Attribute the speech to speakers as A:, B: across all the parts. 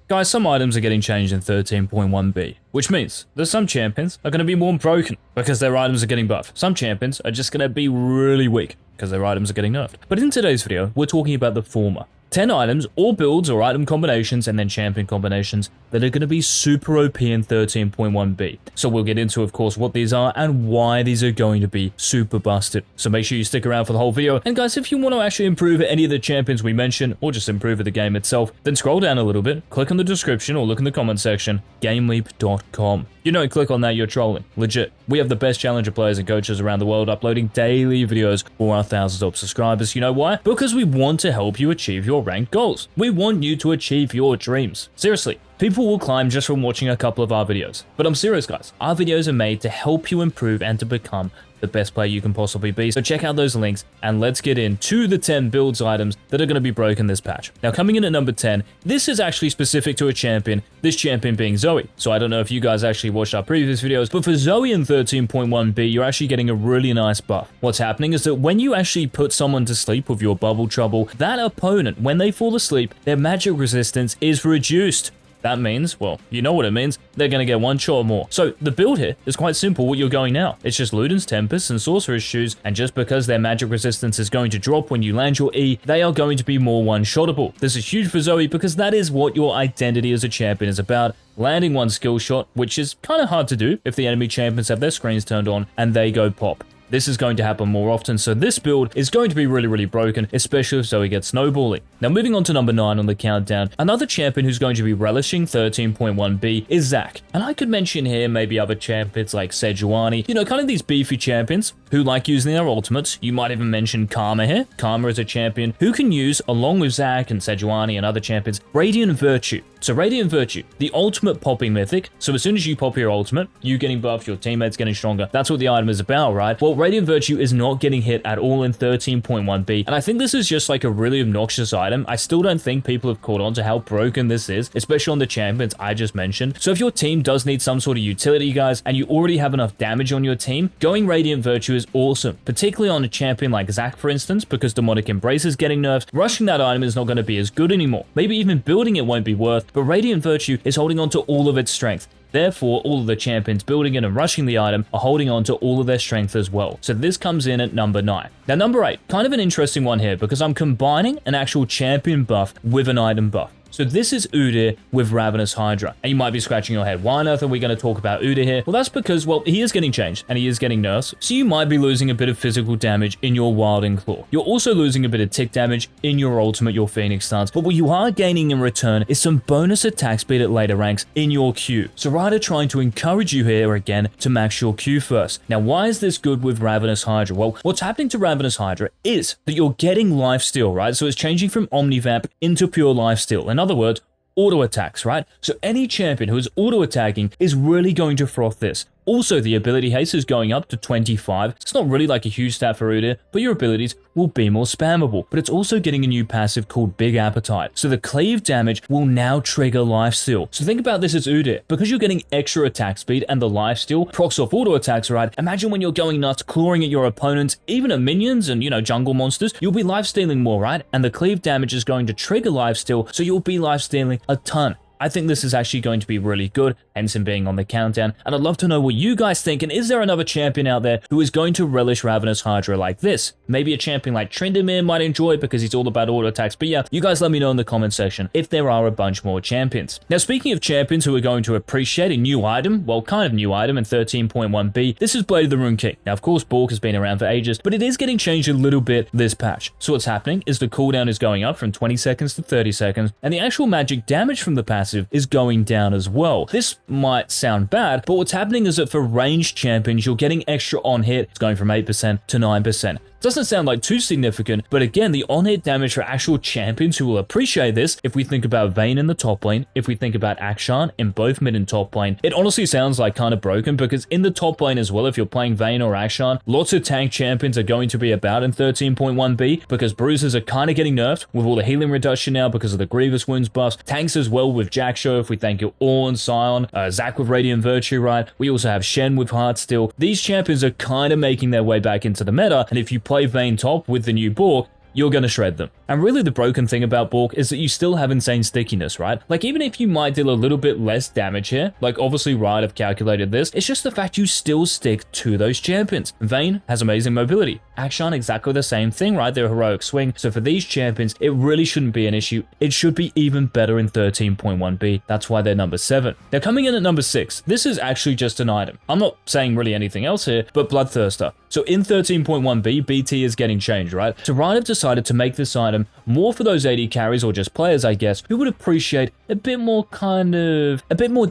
A: Guys, some items are getting changed in 13.1b, which means that some champions are going to be more broken because their items are getting buffed. Some champions are just going to be really weak because their items are getting nerfed. But in today's video, we're talking about the former. 10 items, or builds or item combinations, and then champion combinations that are going to be super OP in 13.1b. So we'll get into, of course, what these are and why these are going to be super busted. So make sure you stick around for the whole video. And guys, if you want to actually improve any of the champions we mentioned, or just improve the game itself, then scroll down a little bit, click on the description, or look in the comment section, GameLeap.com. You don't click on that, you're trolling. Legit. We have the best challenger players and coaches around the world uploading daily videos for our thousands of subscribers. You know why? Because we want to help you achieve your ranked goals. We want you to achieve your dreams. Seriously. People will climb just from watching a couple of our videos. But I'm serious, guys. Our videos are made to help you improve and to become the best player you can possibly be. So check out those links and let's get into the 10 builds items that are going to be broken this patch. Now, coming in at number 10, this is actually specific to a champion, this champion being Zoe. So I don't know if you guys actually watched our previous videos, but for Zoe in 13.1b, you're actually getting a really nice buff. What's happening is that when you actually put someone to sleep with your bubble trouble, that opponent, when they fall asleep, their magic resistance is reduced. That means, well, you know what it means, they're going to get one shot or more. So the build here is quite simple what you're going now. It's just Luden's Tempest and Sorcerer's Shoes, and just because their magic resistance is going to drop when you land your E, they are going to be more one-shottable. This is huge for Zoe because that is what your identity as a champion is about. Landing one skill shot, which is kind of hard to do if the enemy champions have their screens turned on and they go pop. This is going to happen more often, so this build is going to be really broken, especially if Zoe gets snowballing. Now, moving on to number 9 on the countdown, another champion who's going to be relishing 13.1b is Zac. And I could mention here maybe other champions like Sejuani, you know, kind of these beefy champions who like using their ultimates. You might even mention Karma here. Karma is a champion who can use, along with Zac and Sejuani and other champions, Radiant Virtue. So Radiant Virtue, the ultimate popping mythic. So as soon as you pop your ultimate, you getting buffed, your teammates getting stronger. That's what the item is about, right? Well, Radiant Virtue is not getting hit at all in 13.1b. And I think this is just like a really obnoxious item. I still don't think people have caught on to how broken this is, especially on the champions I just mentioned. So if your team does need some sort of utility, guys, and you already have enough damage on your team, going Radiant Virtue is awesome, particularly on a champion like Zac, for instance, because Demonic Embrace is getting nerfed. Rushing that item is not going to be as good anymore. Maybe even building it won't be worth, but Radiant Virtue is holding on to all of its strength. Therefore, all of the champions building it and rushing the item are holding on to all of their strength as well. So this comes in at number 9. Now, number 8, kind of an interesting one here because I'm combining an actual champion buff with an item buff. So this is Udyr with Ravenous Hydra. And you might be scratching your head, why on earth are we going to talk about Udyr here? Well, that's because, well, he is getting changed and he is getting nerfs. So you might be losing a bit of physical damage in your Wilding Claw. You're also losing a bit of tick damage in your ultimate, your Phoenix stance. But what you are gaining in return is some bonus attack speed at later ranks in your Q. So Ryder trying to encourage you here again to max your Q first. Now, why is this good with Ravenous Hydra? Well, what's happening to Ravenous Hydra is that you're getting lifesteal, right? So it's changing from Omnivamp into pure lifesteal. In other words, auto attacks, right? So any champion who is auto attacking is really going to froth this. Also, the ability haste is going up to 25. It's not really like a huge stat for Udyr, but your abilities will be more spammable. But it's also getting a new passive called Big Appetite. So the cleave damage will now trigger lifesteal. So think about this as Udyr. Because you're getting extra attack speed and the lifesteal procs off auto attacks, right? Imagine when you're going nuts, clawing at your opponents, even at minions and, you know, jungle monsters, you'll be lifestealing more, right? And the cleave damage is going to trigger lifesteal, so you'll be lifestealing a ton. I think this is actually going to be really good, hence him being on the countdown, and I'd love to know what you guys think, and is there another champion out there who is going to relish Ravenous Hydra like this? Maybe a champion like Tryndamere might enjoy it because he's all about auto attacks, but yeah, you guys let me know in the comment section if there are a bunch more champions. Now, speaking of champions who are going to appreciate a new item, well, kind of new item in 13.1b, this is Blade of the Rune King. Now, of course, Bork has been around for ages, but it is getting changed a little bit this patch. So what's happening is the cooldown is going up from 20 seconds to 30 seconds, and the actual magic damage from the passive is going down as well. This might sound bad, but what's happening is that for ranged champions, you're getting extra on hit. It's going from 8% to 9%. Doesn't sound like too significant, but again, the on-hit damage for actual champions who will appreciate this, if we think about Vayne in the top lane, if we think about Akshan in both mid and top lane, it honestly sounds like kind of broken because in the top lane as well, if you're playing Vayne or Akshan, lots of tank champions are going to be about in 13.1b because bruisers are kind of getting nerfed with all the healing reduction now because of the Grievous Wounds buffs. Tanks as well with Jackshow, if we think your Ornn, Sion, Zac with Radiant Virtue, right? We also have Shen with Heartsteel. These champions are kind of making their way back into the meta, and if you play Vayne top with the new Bork, you're gonna shred them. And really the broken thing about Bulk is that you still have insane stickiness, right? Like even if you might deal a little bit less damage here, like obviously Riot have calculated this, it's just the fact you still stick to those champions. Vayne has amazing mobility. Akshan, exactly the same thing, right? Their heroic swing. So for these champions, it really shouldn't be an issue. It should be even better in 13.1b. That's why they're number 7. Now coming in at number 6, this is actually just an item. I'm not saying really anything else here, but Bloodthirster. So in 13.1b, BT is getting changed, right? So Riot have decided to make this item more for those AD carries or just players, I guess, who would appreciate a bit more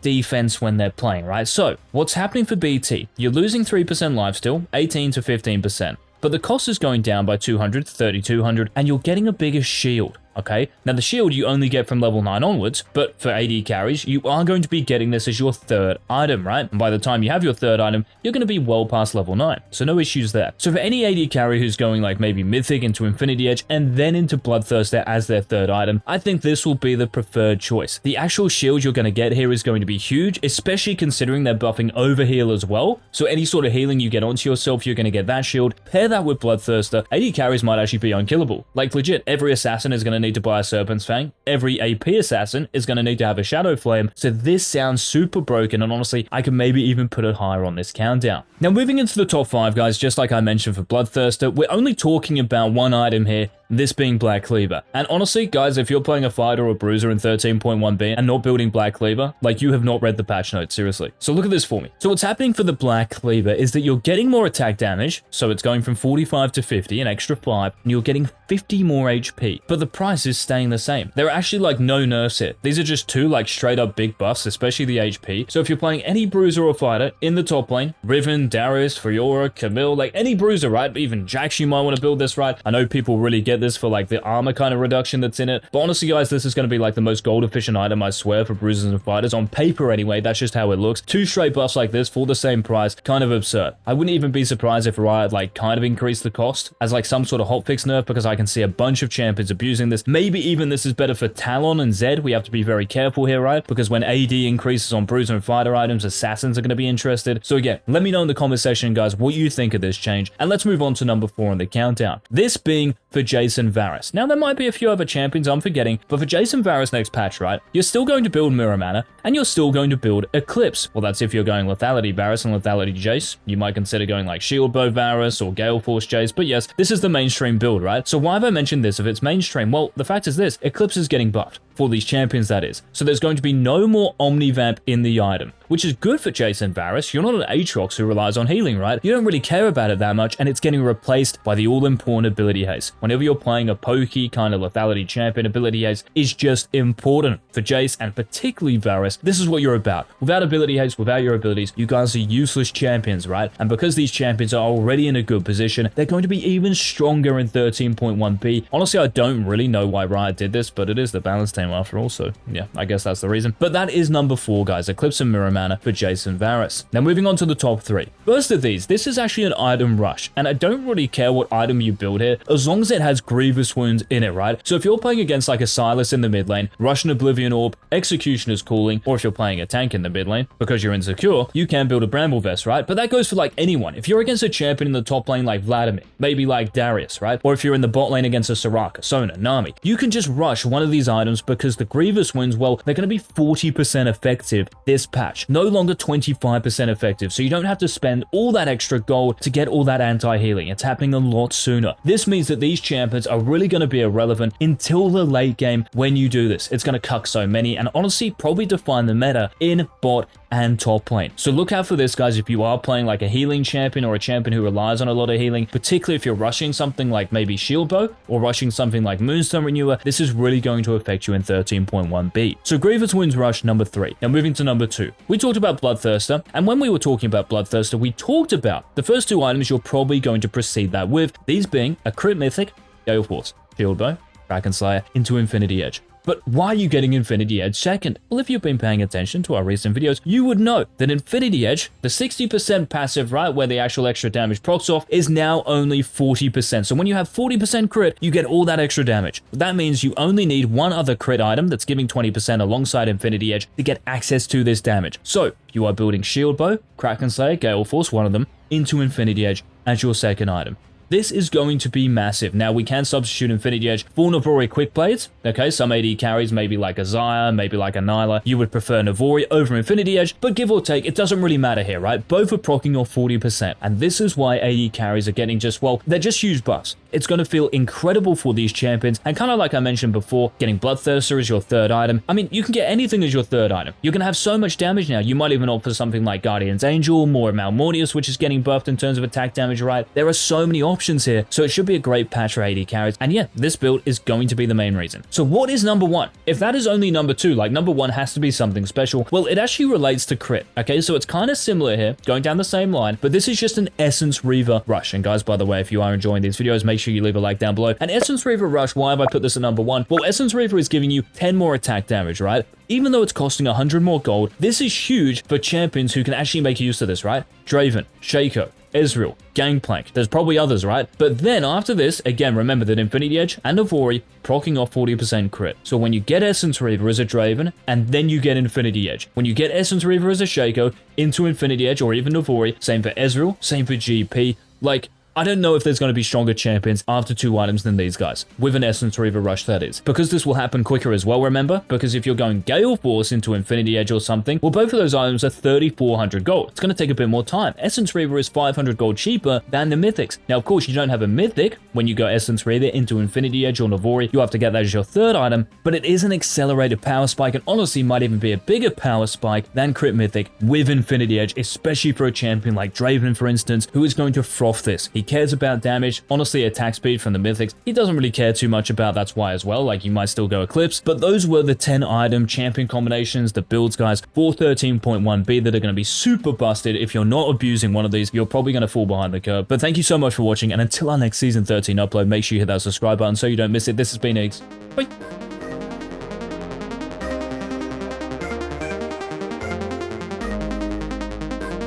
A: defense when they're playing, right? So what's happening for BT? You're losing 3% lifesteal, 18 to 15%. But the cost is going down by 200 to 3,200, and you're getting a bigger shield. Okay, now the shield you only get from level 9 onwards, but for AD carries, you are going to be getting this as your 3rd item, right? And by the time you have your 3rd item, you're going to be well past level 9, so no issues there. So for any AD carry who's going like maybe Mythic into Infinity Edge and then into Bloodthirster as their 3rd item, I think this will be the preferred choice. The actual shield you're going to get here is going to be huge, especially considering they're buffing overheal as well. So any sort of healing you get onto yourself, you're going to get that shield. Pair that with Bloodthirster, AD carries might actually be unkillable. Like legit, every assassin is going to need to buy a Serpent's Fang. Every AP assassin is going to need to have a Shadow Flame. So this sounds super broken, and honestly, I could maybe even put it higher on this countdown. Now moving into the top 5, guys, just like I mentioned for Bloodthirster, we're only talking about one item here, this being Black Cleaver. And honestly, guys, if you're playing a fighter or a bruiser in 13.1b and not building Black Cleaver, like you have not read the patch notes, seriously. So look at this for me. So what's happening for the Black Cleaver is that you're getting more attack damage, so it's going from 45 to 50, an extra 5, and you're getting 50 more HP, but the price is staying the same. There are actually like no nerfs here. These are just 2 like straight up big buffs, especially the HP. So if you're playing any bruiser or fighter in the top lane, Riven, Darius, Fiora, Camille, like any bruiser, right? Even Jax, you might want to build this, right? I know people really get this for like the armor kind of reduction that's in it, but honestly guys, this is going to be like the most gold efficient item, I swear, for bruisers and fighters on paper anyway. That's just how it looks. 2 straight buffs like this for the same price, kind of absurd. I wouldn't even be surprised if Riot like kind of increased the cost as like some sort of hotfix nerf, because I can see a bunch of champions abusing this. Maybe even this is better for Talon and Zed. We have to be very careful here, right? Because when AD increases on bruiser and fighter items, assassins are going to be interested. So again, let me know in the comment section, guys, what you think of this change, and let's move on to number 4 on the countdown. This being for Jason Varus. Now there might be a few other champions I'm forgetting, but for Jason Varus next patch, right, you're still going to build Mirror Mana, and you're still going to build Eclipse. Well, that's if you're going Lethality Varus and Lethality Jace. You might consider going like Shield Bow Varus or Gale Force Jace, but yes, this is the mainstream build, right? So why have I mentioned this if it's mainstream? Well, the fact is this, Eclipse is getting buffed. For these champions, that is. So there's going to be no more Omnivamp in the item, which is good for Jason Varus. You're not an Aatrox who relies on healing, right? You don't really care about it that much, and it's getting replaced by the all-important ability haste. Whenever you're playing a pokey kind of lethality champion, ability haste is just important for Jace, and particularly Varus. This is what you're about. Without ability haste, without your abilities, you guys are useless champions, right? And because these champions are already in a good position, they're going to be even stronger in 13.1b. Honestly, I don't really know why Riot did this, but it is the balance team after all, so yeah, I guess that's the reason. But that is number 4, guys, Eclipse and Mirror Mana for Jason Varus. Now moving on to the top 3. First of these, this is actually an item rush, and I don't really care what item you build here, as long as it has Grievous Wounds in it, right? So if you're playing against like a Sylas in the mid lane, Russian Oblivion Orb, Executioner's Cooling, or if you're playing a tank in the mid lane, because you're insecure, you can build a Bramble Vest, right? But that goes for like anyone. If you're against a champion in the top lane like Vladimir, maybe like Darius, right? Or if you're in the bot lane against a Soraka, Sona, Nami, you can just rush one of these items because the Grievous Wounds, well, they're going to be 40% effective this patch, no longer 25% effective, so you don't have to spend all that extra gold to get all that anti-healing. It's happening a lot sooner. This means that these champions are really going to be irrelevant until the late game when you do this. It's going to cuck so many, and honestly probably define the meta in bot and top lane. So look out for this, guys, if you are playing like a healing champion or a champion who relies on a lot of healing, particularly if you're rushing something like maybe Shield Bow or rushing something like Moonstone Renewer. This is really going to affect you in 13.1b. So Grievous Wounds rush number 3. Now moving to number 2. We talked about Bloodthirster, and when we were talking about Bloodthirster, we talked about the first 2 items you're probably going to precede that with, these being a Crit Mythic, Gale Force, Shield Bow, Kraken Slayer into Infinity Edge. But why are you getting Infinity Edge second? Well, if you've been paying attention to our recent videos, you would know that Infinity Edge, the 60% passive, right, where the actual extra damage procs off, is now only 40%. So when you have 40% crit, you get all that extra damage. That means you only need one other crit item that's giving 20% alongside Infinity Edge to get access to this damage. So you are building Shield Bow, Kraken Slayer, Gale Force, one of them, into Infinity Edge as your second item. This is going to be massive. Now, we can substitute Infinity Edge for Navori quick plays. Okay, some AD carries, maybe like a Xayah, maybe like a Nyla. You would prefer Navori over Infinity Edge, but give or take, it doesn't really matter here, right? Both are proccing off 40%. And this is why AD carries are getting just, well, they're just huge buffs. It's going to feel incredible for these champions. And kind of like I mentioned before, getting Bloodthirster as your third item. I mean, you can get anything as your third item. You're going to have so much damage now. You might even opt for something like Guardian's Angel, more Malmortius, which is getting buffed in terms of attack damage, right? There are so many options here. So it should be a great patch for AD carries. And yeah, this build is going to be the main reason. So what is number one? If that is only number two, like number one has to be something special, well, it actually relates to crit. Okay, so it's kind of similar here, going down the same line, but this is just an Essence Reaver Rush. And guys, by the way, if you are enjoying these videos, make sure you leave a like down below. And Essence Reaver Rush, why have I put this at number one? Well, Essence Reaver is giving you 10 more attack damage, right? Even though it's costing 100 more gold, this is huge for champions who can actually make use of this, right? Draven, Shaco, Ezreal, Gangplank, there's probably others, right? But then after this, again, remember that Infinity Edge and Navori proccing off 40% crit. So when you get Essence Reaver as a Draven, and then you get Infinity Edge. When you get Essence Reaver as a Shaco into Infinity Edge or even Navori, same for Ezreal, same for GP, like, I don't know if there's going to be stronger champions after 2 items than these guys, with an Essence Reaver Rush that is. Because this will happen quicker as well, remember? Because if you're going Gale Force into Infinity Edge or something, well, both of those items are 3,400 gold. It's going to take a bit more time. Essence Reaver is 500 gold cheaper than the Mythics. Now, of course, you don't have a Mythic when you go Essence Reaver into Infinity Edge or Navori. You have to get that as your third item, but it is an accelerated power spike, and honestly might even be a bigger power spike than Crit Mythic with Infinity Edge, especially for a champion like Draven, for instance, who is going to froth this. He cares about damage. Honestly, attack speed from the Mythics, he doesn't really care too much about. That's why as well, like, you might still go Eclipse. But those were the 10 item champion combinations, the builds, guys, for 13.1b that are going to be super busted. If you're not abusing one of these, you're probably going to fall behind the curve. But thank you so much for watching, and until our next Season 13 upload, make sure you hit that subscribe button so you don't miss it. This has been Eggs. Bye.